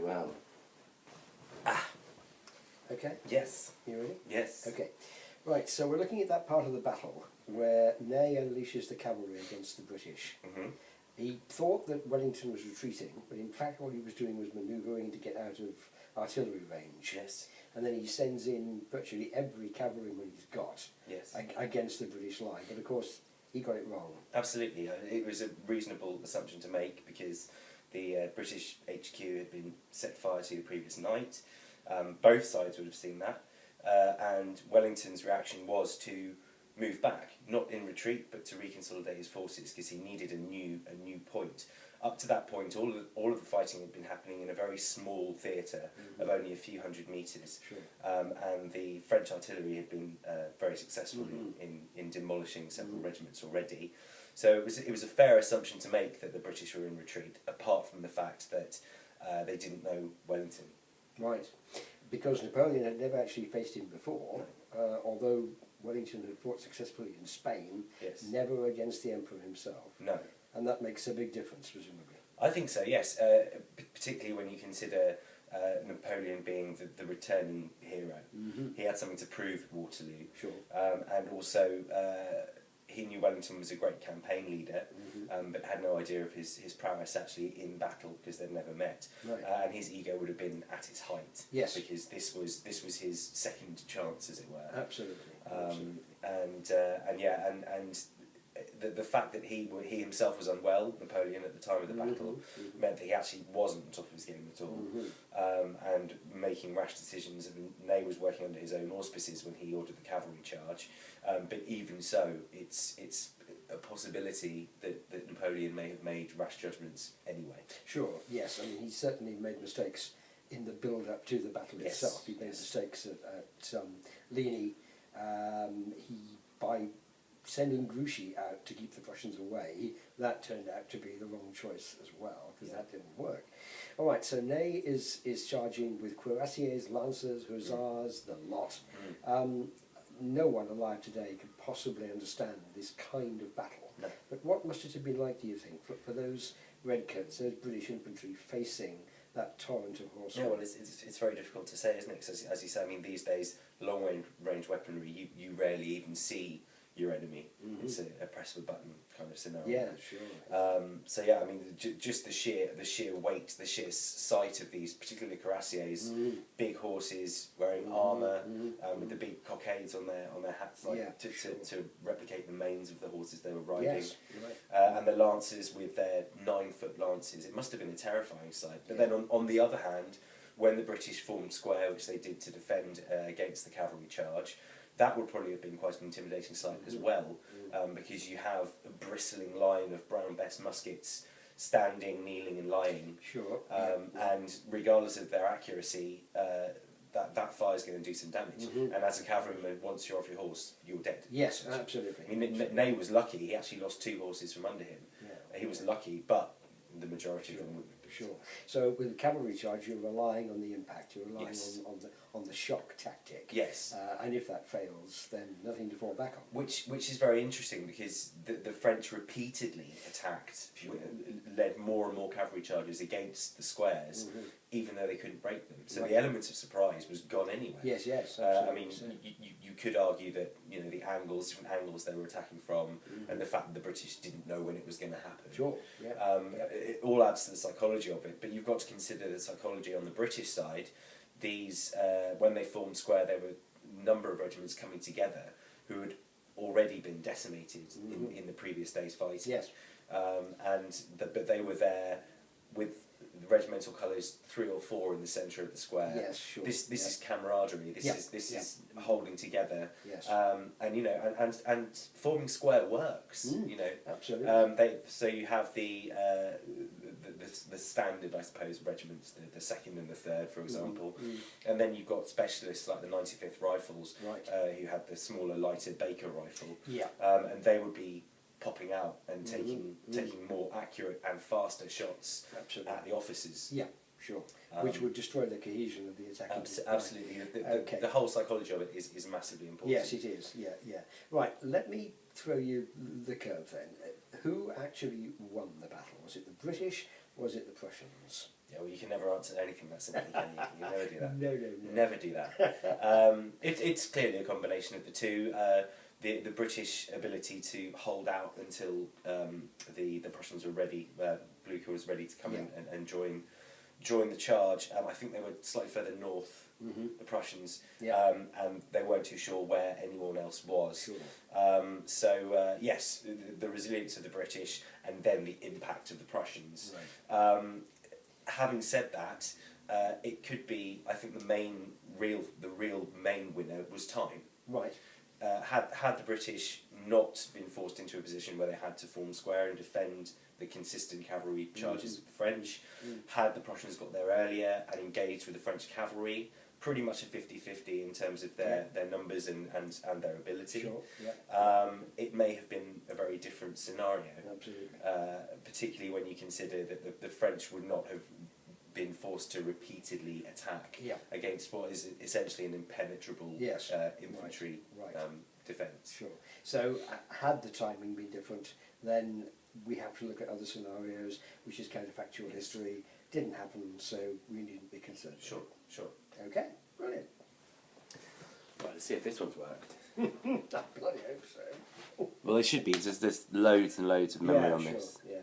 very well. Okay. Yes. You ready? Yes. Okay. Right, so we're looking at that part of the battle where Ney unleashes the cavalry against the British. Mm-hmm. He thought that Wellington was retreating, but in fact what he was doing was manoeuvring to get out of artillery range. Yes. And then he sends in virtually every cavalryman he's got Yes. against the British line. But of course, he got it wrong. Absolutely. It was a reasonable assumption to make because the British HQ had been set fire to the previous night. Both sides would have seen that. And Wellington's reaction was to move back, not in retreat, but to reconsolidate his forces because he needed a new point. Up to that point, all of the fighting had been happening in a very small theatre of only a few hundred metres, Sure. and the French artillery had been very successful in demolishing several regiments already. So it was a fair assumption to make that the British were in retreat, apart from the fact that they didn't know Wellington. Right. Because Napoleon had never actually faced him before, although Wellington had fought successfully in Spain, Yes. never against the Emperor himself. No. And that makes a big difference, presumably. I think so, yes. Particularly when you consider Napoleon being the returning hero. Mm-hmm. He had something to prove at Waterloo. Sure. And also, he knew Wellington was a great campaign leader, but had no idea of his prowess actually in battle because they'd never met. Right. And his ego would have been at its height. Yes. Because this was his second chance, as it were. Absolutely. Absolutely. And the fact that he himself was unwell, Napoleon, at the time of the battle, meant that he actually wasn't on top of his game at all, and making rash decisions. I mean, Ney was working under his own auspices when he ordered the cavalry charge, but even so, it's a possibility that Napoleon may have made rash judgments anyway. Sure, yes. I mean, he certainly made mistakes in the build-up to the battle itself. He made mistakes at Ligny. By sending Grouchy out to keep the Prussians away, that turned out to be the wrong choice as well, because that didn't work. All right, so Ney is charging with cuirassiers, lancers, hussars, the lot. No one alive today could possibly understand this kind of battle. No. But what must it have been like, do you think, for those redcoats, those British infantry facing that torrent of horsemen? Yeah, well, it's very difficult to say, isn't it? Because as you say, I mean, these days, long range weaponry, you rarely even see your enemy. It's a press of a button kind of scenario. Yeah, sure. So yeah, I mean, just the sheer weight, the sheer sight of these, particularly cuirassiers, big horses wearing armour, with the big cockades on their hats, like to replicate the manes of the horses they were riding. Yes, right. And the lancers with their 9-foot lances. It must have been a terrifying sight. But then on the other hand, when the British formed square, which they did to defend against the cavalry charge, that would probably have been quite an intimidating sight as well, because you have a bristling line of Brown Bess muskets standing, kneeling and lying. Sure. And regardless of their accuracy, that fire is going to do some damage. And as a cavalryman, once you're off your horse, you're dead. Yes, absolutely. I mean, Ney was lucky. He actually lost 2 horses from under him. Yeah. He was lucky, but the majority of them would. Sure. So with the cavalry charge, you're relying on the impact. You're relying Yes. on the shock tactic. Yes. And if that fails, then nothing to fall back on. Which is very interesting because the French repeatedly attacked, led more and more cavalry charges against the squares, even though they couldn't break them. So the element of surprise was gone anyway. Yes, yes. I mean, you could argue that the different angles they were attacking from, and the fact that the British didn't know when it was going to happen. Sure. Yeah. It all adds to the psychology of it, but you've got to consider the psychology on the British side. These, when they formed square, there were a number of regiments coming together who had already been decimated in the previous day's fighting. Yes. But they were there with the regimental colours 3 or 4 in the centre of the square. Yes, sure. This is camaraderie. This is holding together. Yes. And forming square works. Absolutely. So you have the standard, I suppose, regiments, the 2nd and the 3rd, for example, and then you've got specialists like the 95th Rifles, who had the smaller, lighter Baker rifle, and they would be popping out and taking more accurate and faster shots at the officers. Yeah, sure. Which would destroy the cohesion of the attacking. Absolutely. The whole psychology of it is massively important. Yes, it is. Yeah, yeah. Right, let me throw you the curve then. Who actually won the battle? Was it the British, Was it the Prussians? Yeah, well, you can never answer anything that simply, can you? You never do that. No. Never do that. It's clearly a combination of the two. The British ability to hold out until the Prussians were ready, Blucher was ready to come in and join the charge. I think they were slightly further north, the Prussians, and they weren't too sure where anyone else was. Sure. So yes, the resilience of the British and then the impact of the Prussians. Right. Having said that, it could be, I think the real main winner was time. Right. Had the British not been forced into a position where they had to form square and defend the consistent cavalry charges of the French, had the Prussians got there earlier and engaged with the French cavalry, pretty much a 50-50 in terms of their numbers and their ability. Sure. Yeah. It may have been a very different scenario. Absolutely. Particularly when you consider that the French would not have been forced to repeatedly attack against what is essentially an impenetrable infantry defence. Sure. So had the timing been different, then we have to look at other scenarios, which is counterfactual history. Didn't happen, so we needn't be concerned. Sure. Okay, brilliant. Right, let's see if this one's worked. I bloody hope so. Well, it should be. There's loads and loads of memory on sure. this. Yeah.